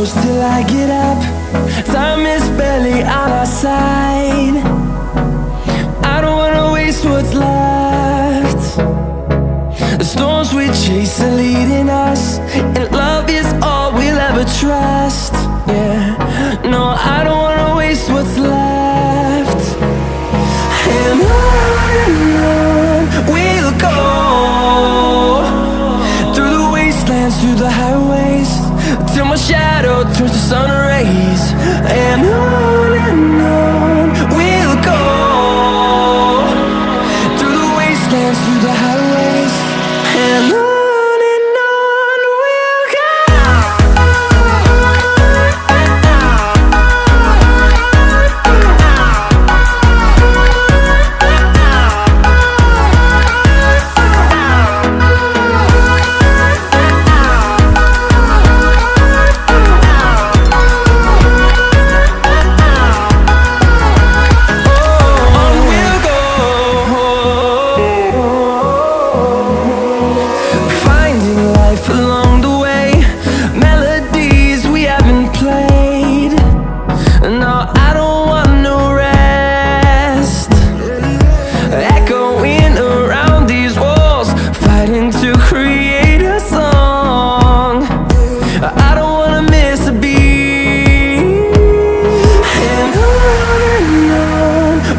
close till I get up. Time is barely on our side. I don't wanna waste what's left. The storms we chase are leading us, and love is all we'll ever trust. Yeah, no, I don't wanna waste what's left. And on we'll go, through the wastelands, through the highways, till my shadow turns to sun rays. And on we'll go, through the wastelands, through the highways, and on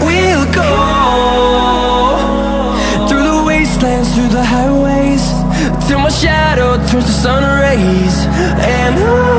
we'll go. Through the highways, till my shadow turns to sun rays. And on